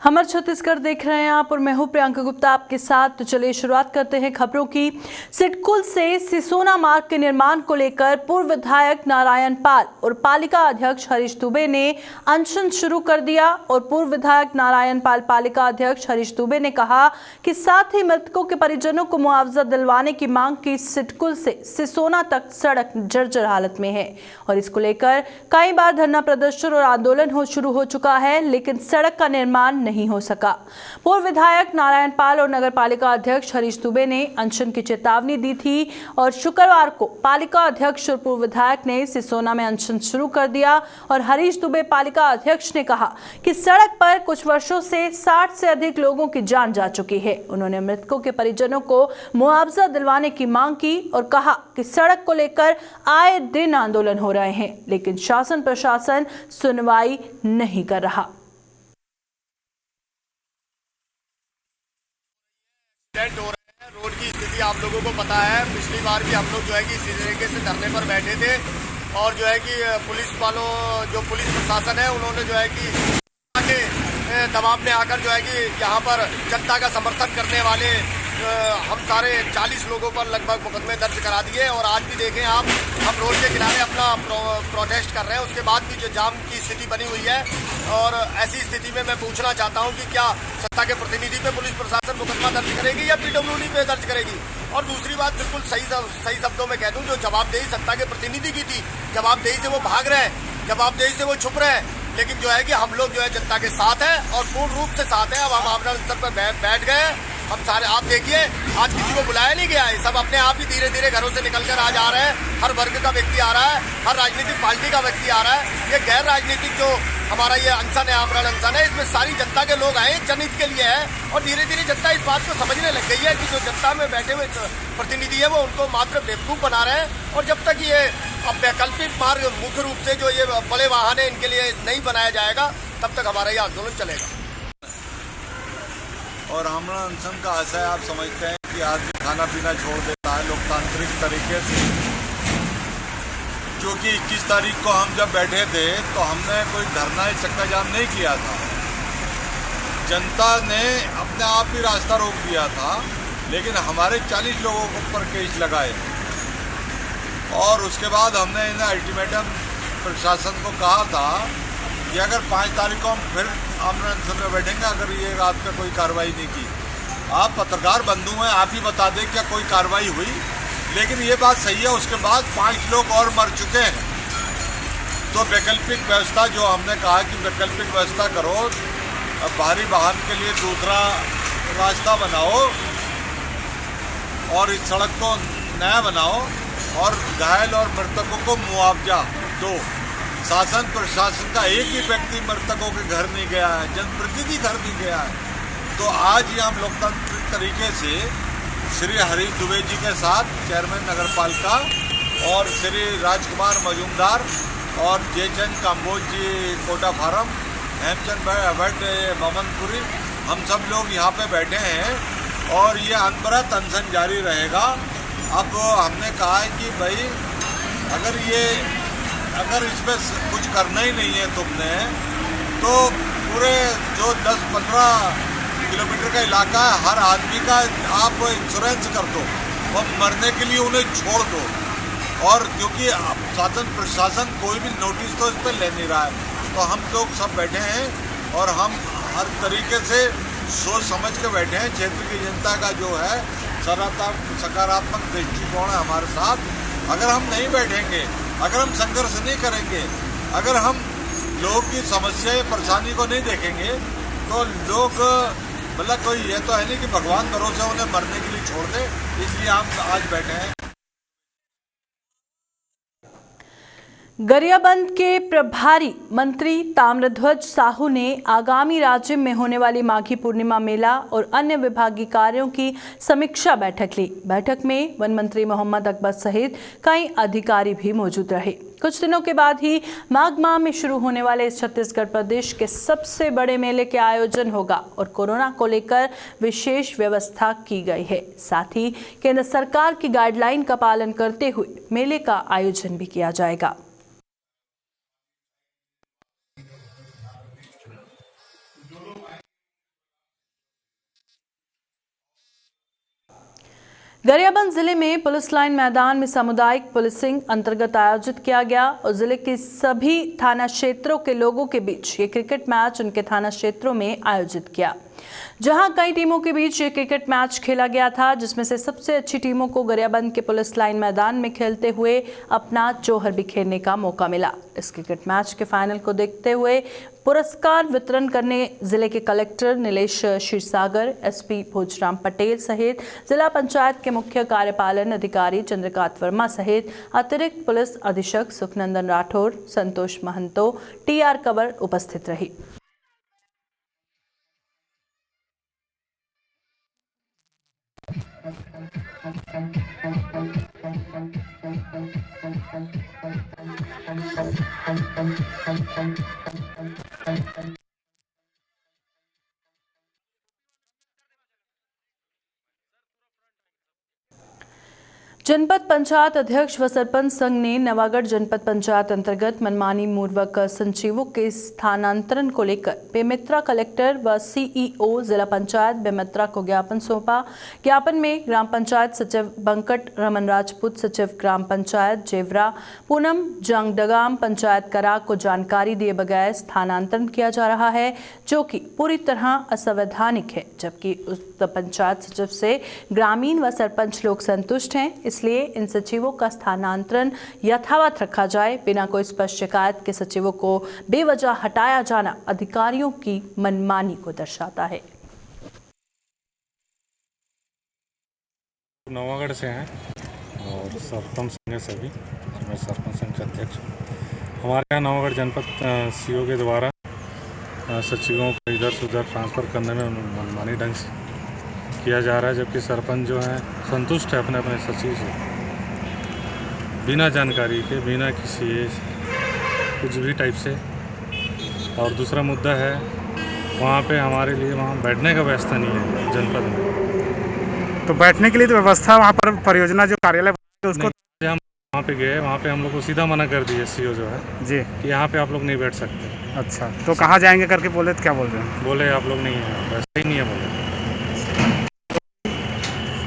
हमर छत्तीसगढ़ देख रहे हैं आप और मैं हूं प्रियंका गुप्ता आपके साथ। तो चलिए शुरुआत करते हैं खबरों की। सिडकुल से सिसोना मार्ग के निर्माण को लेकर पूर्व विधायक नारायण पाल और पालिका अध्यक्ष हरीश दुबे ने अनशन शुरू कर दिया। और पूर्व विधायक नारायण पाल, पालिका अध्यक्ष हरीश दुबे ने कहा कि साथ ही मृतकों के परिजनों को मुआवजा दिलवाने की मांग की। सिडकुल से सिसोना तक सड़क जर्जर हालत में है और इसको लेकर कई बार धरना प्रदर्शन और आंदोलन शुरू हो चुका है, लेकिन सड़क का निर्माण नहीं हो सका। पूर्व विधायक नारायण पाल और नगर पालिका अध्यक्ष हरीश दुबे ने अनशन की चेतावनी दी थी और शुक्रवार को पालिका अध्यक्ष और पूर्व विधायक ने सिसोना में अनशन शुरू कर दिया। और हरीश दुबे पालिका अध्यक्ष ने कहा कि सड़क पर कुछ वर्षों से 60 से अधिक लोगों की जान जा चुकी है। उन्होंने मृतकों के परिजनों को मुआवजा दिलवाने की मांग की और कहा कि सड़क को लेकर आए दिन आंदोलन हो रहे हैं, लेकिन शासन प्रशासन सुनवाई नहीं कर रहा। एक्सीडेंट हो रहे हैं। रोड की स्थिति आप लोगों को पता है। पिछली बार भी हम लोग जो है कि इसी तरीके से धरने पर बैठे थे और जो है कि पुलिस वालों, जो पुलिस प्रशासन है, उन्होंने जो है कि के दबाव में आकर जो है कि यहाँ पर जनता का समर्थन करने वाले हम सारे 40 लोगों पर लगभग मुकदमे दर्ज करा दिए। और आज भी देखें आप, हम रोड के किनारे अपना प्रोटेस्ट कर रहे हैं। उसके बाद भी जो जाम की स्थिति बनी हुई है और ऐसी स्थिति में मैं पूछना चाहता हूं कि क्या सत्ता के प्रतिनिधि पे पुलिस प्रशासन मुकदमा दर्ज करेगी या पीडब्ल्यूडी पे दर्ज करेगी। और दूसरी बात बिल्कुल सही शब्दों में कह दूं, जो जवाबदेही सत्ता के प्रतिनिधि की थी, जवाबदेही से वो भाग रहे हैं, जवाबदेही से वो छुप रहे हैं। लेकिन जो है कि हम लोग जो है जनता के साथ हैं और पूर्ण रूप से साथ हैं। अब हम आमरण स्तर पर बैठ गए हैं। हम सारे, आप देखिए, आज किसी को बुलाया नहीं गया है। सब अपने आप ही धीरे धीरे घरों से निकलकर आज आ रहे हैं। हर वर्ग का व्यक्ति आ रहा है, हर राजनीतिक पार्टी का व्यक्ति आ रहा है। ये गैर राजनीतिक जो हमारा ये अनशन है, आमरण अनशन है, इसमें सारी जनता के लोग आए, जनहित के लिए है। और धीरे धीरे जनता इस बात को समझने लग गई है कि जो जनता में बैठे हुए प्रतिनिधि है वो उनको मात्र बेवकूफ बना रहे हैं। और जब तक ये अब वैकल्पिक मार्ग मुख्य रूप से जो ये बड़े वाहन है इनके लिए नहीं बनाया जाएगा, तब तक हमारा ये आंदोलन चलेगा। और आमरण अनशन का आशय आप समझते हैं कि आदमी खाना पीना छोड़ देता है लोकतांत्रिक तरीके से। जो कि 21 तारीख को हम जब बैठे थे तो हमने कोई धरना चक्का जाम नहीं किया था। जनता ने अपने आप ही रास्ता रोक दिया था, लेकिन हमारे 40 लोगों के ऊपर केस लगाए। और उसके बाद हमने इन्हें अल्टीमेटम प्रशासन को कहा था कि अगर 5 तारीख को हम फिर आमरण अनशन में बैठेंगे, अगर ये रात में कोई कार्रवाई नहीं की। आप पत्रकार बंधु हैं, आप ही बता दें क्या कोई कार्रवाई हुई। लेकिन ये बात सही है, उसके बाद 5 लोग और मर चुके हैं। तो वैकल्पिक व्यवस्था, जो हमने कहा कि वैकल्पिक व्यवस्था करो, भारी वाहन के लिए दूसरा रास्ता बनाओ और इस सड़क को नया बनाओ और घायल और मृतकों को मुआवजा दो। शासन प्रशासन का एक ही व्यक्ति मृतकों के घर नहीं गया है, जनप्रतिनिधि घर नहीं गया है। तो आज ही हम लोकतांत्रिक तरीके से श्री हरीश दुबे जी के साथ चेयरमैन नगर पालिका और श्री राजकुमार मजूमदार और जयचंद काम्बोज जी कोटा फार्म, हेमचंद भाई अभट ममनपुरी, हम सब लोग यहाँ पे बैठे हैं और ये अनवरत अनशन जारी रहेगा। अब हमने कहा है कि भाई अगर इसमें कुछ करना ही नहीं है तुमने, तो पूरे जो 10-15 किलोमीटर का इलाका है, हर आदमी का आप इंश्योरेंस कर दो और मरने के लिए उन्हें छोड़ दो। और क्योंकि शासन प्रशासन कोई भी नोटिस तो इस पर ले नहीं रहा है, तो हम लोग सब बैठे हैं और हम हर तरीके से सोच समझ के बैठे हैं। क्षेत्र की जनता का जो है सकारात्मक दृष्टिकोण है हमारे साथ। अगर हम नहीं बैठेंगे, अगर हम संघर्ष नहीं करेंगे, अगर हम लोगों की समस्या या परेशानी को नहीं देखेंगे, तो लोग मतलब कोई ये तो है नहीं कि भगवान भरोसे उन्हें मरने के लिए छोड़ दे। इसलिए हम आज बैठे हैं। गरियाबंद के प्रभारी मंत्री ताम्रध्वज साहू ने आगामी राज्य में होने वाली माघी पूर्णिमा मेला और अन्य विभागीय कार्यों की समीक्षा बैठक ली। बैठक में वन मंत्री मोहम्मद अकबर सहित कई अधिकारी भी मौजूद रहे। कुछ दिनों के बाद ही माघ माह में शुरू होने वाले इस छत्तीसगढ़ प्रदेश के सबसे बड़े मेले के आयोजन होगा और कोरोना को लेकर विशेष व्यवस्था की गई है। साथ ही केंद्र सरकार की गाइडलाइन का पालन करते हुए मेले का आयोजन भी किया जाएगा। गरियाबंद जिले में पुलिस लाइन मैदान में सामुदायिक पुलिसिंग अंतर्गत आयोजित किया गया और जिले के सभी थाना क्षेत्रों के लोगों के बीच ये क्रिकेट मैच उनके थाना क्षेत्रों में आयोजित किया, जहां कई टीमों के बीच ये क्रिकेट मैच खेला गया था, जिसमें से सबसे अच्छी टीमों को गरियाबंद के पुलिस लाइन मैदान में खेलते हुए अपना जोहर बिखेरने का मौका मिला। इस क्रिकेट मैच के फाइनल को देखते हुए पुरस्कार वितरण करने जिले के कलेक्टर नीलेश क्षीरसागर, एसपी भोजराम पटेल सहित जिला पंचायत के मुख्य कार्यपालन अधिकारी चंद्रकांत वर्मा सहित अतिरिक्त पुलिस अधीक्षक सुखनंदन राठौर, संतोष महंतो, टीआर कंवर उपस्थित रही। जनपद पंचायत अध्यक्ष व सरपंच संघ ने नवागढ़ जनपद पंचायत अंतर्गत मनमानी पूर्वक संचिवों के स्थानांतरण को लेकर बेमेतरा कलेक्टर व सीईओ जिला पंचायत बेमेतरा को ज्ञापन सौंपा। ज्ञापन में ग्राम पंचायत सचिव बंकट रमन राजपूत, सचिव ग्राम पंचायत जेवरा पूनम जांगडगाम पंचायत करा को जानकारी दिए बगैर स्थानांतरण किया जा रहा है, जो कि पूरी तरह असंवैधानिक है। जबकि उक्त पंचायत सचिव से ग्रामीण व सरपंच लोग संतुष्ट हैं, इसलिए इन सचिवों का स्थानांतरण यथावत रखा जाए। बिना कोई स्पष्ट शिकायत के सचिवों को बेवजह हटाया जाना अधिकारियों की मनमानी को दर्शाता है। नवागढ़ से हैं और सरपंच संघ है सभी, मैं सरपंच संघ का अध्यक्ष। हमारे यहाँ नवागढ़ जनपद सीओ के द्वारा सचिवों को इधर से उधर ट्रांसफ़र करने में मनमानी ढंग से किया जा रहा है, जबकि सरपंच जो है संतुष्ट है अपने अपने सचिव से, बिना जानकारी के, बिना किसी कुछ भी टाइप से। और दूसरा मुद्दा है वहाँ पे हमारे लिए वहाँ बैठने का व्यवस्था नहीं है जनपद में। तो बैठने के लिए तो व्यवस्था वहाँ पर परियोजना जो कार्यालय उसको हम वहाँ पे गए, वहाँ पे हम लोग को सीधा मना कर दिया सीओ जो है जी कि यहाँ पे आप लोग नहीं बैठ सकते। अच्छा, तो कहाँ जाएंगे करके बोले तो क्या बोल रहे हैं? बोले आप लोग नहीं है, वैसा ही नहीं है बोले।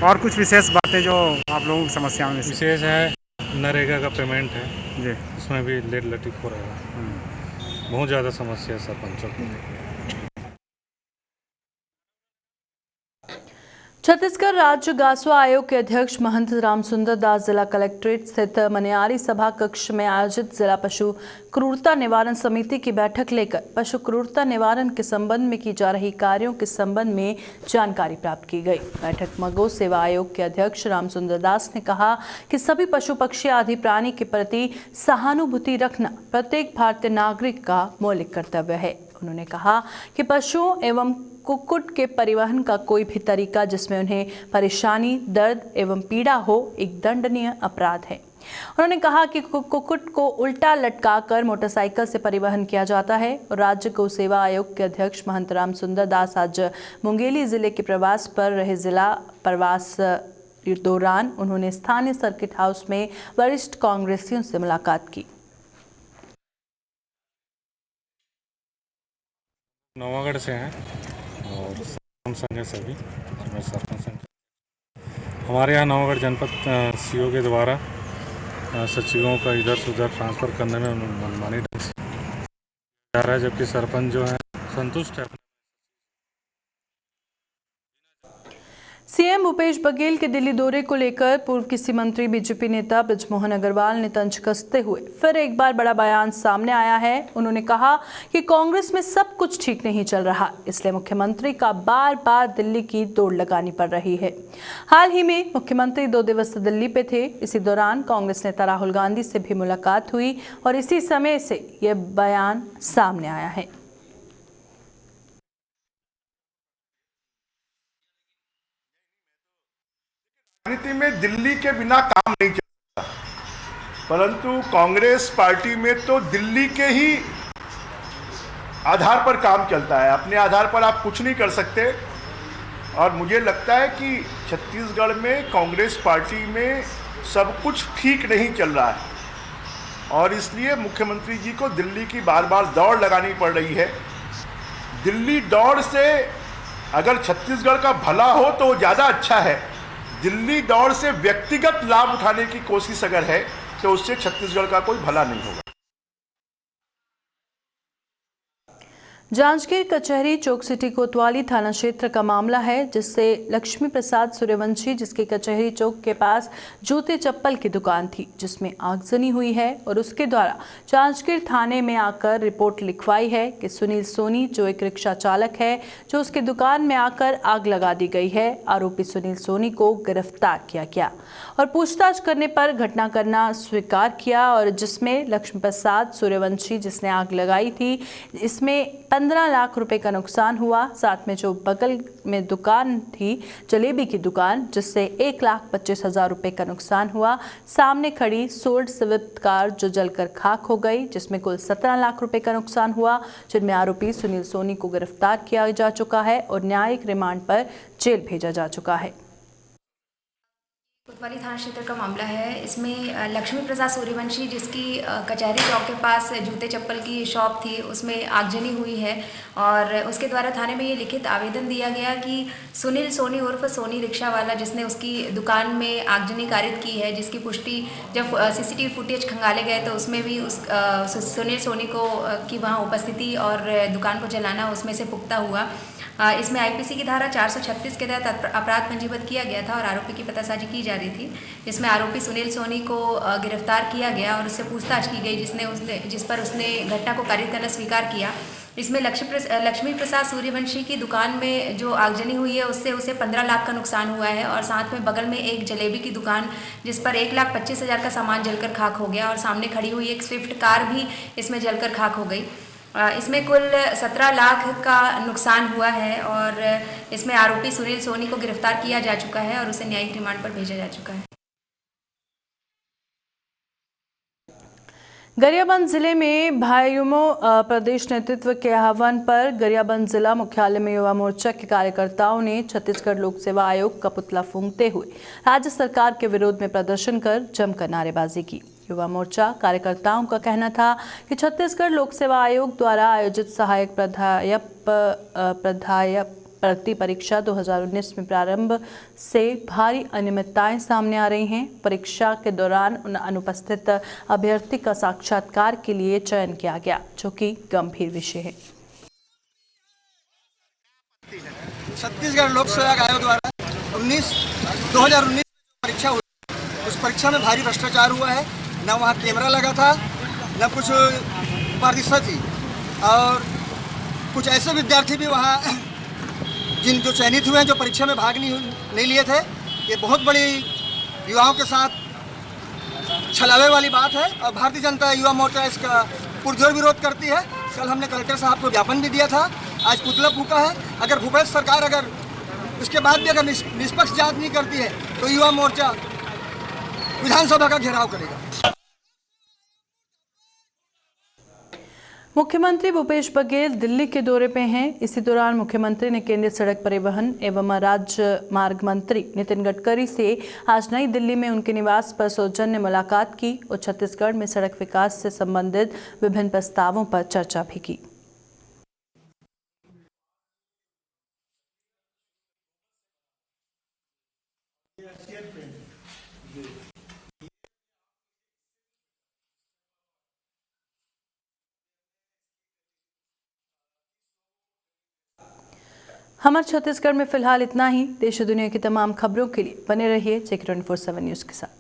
और कुछ विशेष बातें जो आप लोगों की समस्याओं में विशेष है, नरेगा का पेमेंट है जी, उसमें भी लेट लटीफ हो रहा है। बहुत ज़्यादा समस्या है सरपंचों की। छत्तीसगढ़ राज्य गासुआ आयोग के अध्यक्ष महंत रामसुंदर दास जिला कलेक्ट्रेट स्थित मनियारी सभा कक्ष में आयोजित जिला पशु क्रूरता निवारण समिति की बैठक लेकर पशु क्रूरता निवारण के संबंध में की जा रही कार्यों के संबंध में जानकारी प्राप्त की गई। बैठक में गौ सेवा आयोग के अध्यक्ष रामसुंदर दास ने कहा कि सभी पशु पक्षी आदि प्राणी के प्रति सहानुभूति रखना प्रत्येक भारतीय नागरिक का मौलिक कर्तव्य है। उन्होंने कहा कि पशुओं एवं कुक्कुट के परिवहन का कोई भी तरीका जिसमें उन्हें परेशानी, दर्द एवं पीड़ा हो एक दंडनीय अपराध है। उन्होंने कहा कि कुक्कुट को उल्टा लटकाकर मोटरसाइकिल से परिवहन किया जाता है। राज्य गौ सेवा आयोग के अध्यक्ष महंत रामसुंदर दास आज मुंगेली जिले के प्रवास पर रहे। जिला प्रवास दौरान उन्होंने स्थानीय सर्किट हाउस में वरिष्ठ कांग्रेसियों से मुलाकात की। नवागढ़ से हैं और सरपंच संघ है सभी, मैं सरपंच संघ। हमारे यहाँ नवागढ़ जनपद सीओ के द्वारा सचिवों का इधर से उधर ट्रांसफ़र करने में मनमानी ढंग से जा रहा है, जबकि सरपंच जो है संतुष्ट है। सीएम भूपेश बघेल के दिल्ली दौरे को लेकर पूर्व कृषि मंत्री बीजेपी नेता बृजमोहन अग्रवाल ने तंज कसते हुए फिर एक बार बड़ा बयान सामने आया है। उन्होंने कहा कि कांग्रेस में सब कुछ ठीक नहीं चल रहा, इसलिए मुख्यमंत्री का बार बार दिल्ली की दौड़ लगानी पड़ रही है। हाल ही में मुख्यमंत्री 2 दिवस दिल्ली पे थे। इसी दौरान कांग्रेस नेता राहुल गांधी से भी मुलाकात हुई और इसी समय से यह बयान सामने आया है। राजनीति में दिल्ली के बिना काम नहीं चलता, परंतु कांग्रेस पार्टी में तो दिल्ली के ही आधार पर काम चलता है। अपने आधार पर आप कुछ नहीं कर सकते। और मुझे लगता है कि छत्तीसगढ़ में कांग्रेस पार्टी में सब कुछ ठीक नहीं चल रहा है और इसलिए मुख्यमंत्री जी को दिल्ली की बार बार दौड़ लगानी पड़ रही है। दिल्ली दौड़ से अगर छत्तीसगढ़ का भला हो तो ज़्यादा अच्छा है। दिल्ली दौड़ से व्यक्तिगत लाभ उठाने की कोशिश अगर है तो उससे छत्तीसगढ़ का कोई भला नहीं होगा। जांजगीर कचहरी चौक सिटी कोतवाली थाना क्षेत्र का मामला है, जिससे लक्ष्मी प्रसाद सूर्यवंशी, जिसके कचहरी चौक के पास जूते चप्पल की दुकान थी, जिसमें आगजनी हुई है और उसके द्वारा जांजगीर थाने में आकर रिपोर्ट लिखवाई है कि सुनील सोनी, जो एक रिक्शा चालक है, जो उसकी दुकान में आकर आग लगा दी गई है। आरोपी सुनील सोनी को गिरफ्तार किया गया और पूछताछ करने पर घटना करना स्वीकार किया, और जिसमें लक्ष्मी प्रसाद सूर्यवंशी, जिसने आग लगाई थी, इसमें 15 लाख रुपए का नुकसान हुआ। साथ में जो बगल में दुकान थी, जलेबी की दुकान, जिससे 1,25,000 रुपए का नुकसान हुआ। सामने खड़ी सोल्ड स्विफ्ट कार जो जलकर खाक हो गई, जिसमें कुल 17 लाख रुपए का नुकसान हुआ, जिनमें आरोपी सुनील सोनी को गिरफ्तार किया जा चुका है और न्यायिक रिमांड पर जेल भेजा जा चुका है। कोतवाली थाना क्षेत्र का मामला है। इसमें लक्ष्मी प्रसाद सूर्यवंशी, जिसकी कचहरी चौक के पास जूते चप्पल की शॉप थी, उसमें आगजनी हुई है और उसके द्वारा थाने में ये लिखित आवेदन दिया गया कि सुनील सोनी उर्फ सोनी रिक्शा वाला, जिसने उसकी दुकान में आगजनी कारित की है, जिसकी पुष्टि जब सीसीटीवी फुटेज खंगाले गए तो उसमें भी उस सुनील सोनी को की वहाँ उपस्थिति और दुकान को जलाना उसमें से पुख्ता हुआ। इसमें आईपीसी की धारा 436 के तहत अपराध पंजीबद्ध किया गया था और आरोपी की पतासाजी की जा रही थी। इसमें आरोपी सुनील सोनी को गिरफ्तार किया गया और उससे पूछताछ की गई, जिस पर उसने घटना को कारित करना स्वीकार किया। इसमें लक्ष्मी प्रसाद सूर्यवंशी की दुकान में जो आगजनी हुई है, उससे उसे 15 लाख का नुकसान हुआ है और साथ में बगल में एक जलेबी की दुकान, जिस पर 1,25,000 का सामान जलकर खाक हो गया और सामने खड़ी हुई एक स्विफ्ट कार भी इसमें जलकर खाक हो गई। इसमें कुल 17 लाख का नुकसान हुआ है और इसमें आरोपी सुनील सोनी को गिरफ्तार किया जा चुका है और उसे न्यायिक रिमांड पर भेजा जा चुका है। गरियाबंद जिले में भाईयुमो प्रदेश नेतृत्व के आह्वान पर गरियाबंद जिला मुख्यालय में युवा मोर्चा के कार्यकर्ताओं ने छत्तीसगढ़ लोक सेवा आयोग का पुतला फूंकते हुए राज्य सरकार के विरोध में प्रदर्शन कर जमकर नारेबाजी की। युवा मोर्चा कार्यकर्ताओं का कहना था कि छत्तीसगढ़ लोक सेवा आयोग द्वारा आयोजित सहायक प्राध्यापक भर्ती परीक्षा 2019 में प्रारंभ से भारी अनियमितताएं सामने आ रही हैं। परीक्षा के दौरान उन अनुपस्थित अभ्यर्थी का साक्षात्कार के लिए चयन किया गया, जो कि गंभीर विषय है। छत्तीसगढ़ लोक सेवा आयोग द्वारा 2019 परीक्षा हुई, उस परीक्षा में भारी भ्रष्टाचार हुआ है। न वहाँ कैमरा लगा था, न कुछ पारदर्शिता थी और कुछ ऐसे विद्यार्थी भी वहाँ जो चयनित हुए हैं, जो परीक्षा में भाग नहीं लिए थे। ये बहुत बड़ी युवाओं के साथ छलावे वाली बात है और भारतीय जनता युवा मोर्चा इसका पुरजोर विरोध करती है। कल हमने कलेक्टर साहब को ज्ञापन भी दिया था, आज पुतला फूका है। अगर भूपेश सरकार अगर इसके बाद भी अगर निष्पक्ष जांच नहीं करती है तो युवा मोर्चा विधानसभा का घेराव करेगा। मुख्यमंत्री भूपेश बघेल दिल्ली के दौरे पे हैं। इसी दौरान मुख्यमंत्री ने केंद्रीय सड़क परिवहन एवं राजमार्ग मंत्री नितिन गडकरी से आज नई दिल्ली में उनके निवास पर सौजन्य मुलाकात की और छत्तीसगढ़ में सड़क विकास से संबंधित विभिन्न प्रस्तावों पर चर्चा भी की। हमारे छत्तीसगढ़ में फिलहाल इतना ही। देश और दुनिया की तमाम खबरों के लिए बने रहिए JK24/7 न्यूज़ के साथ।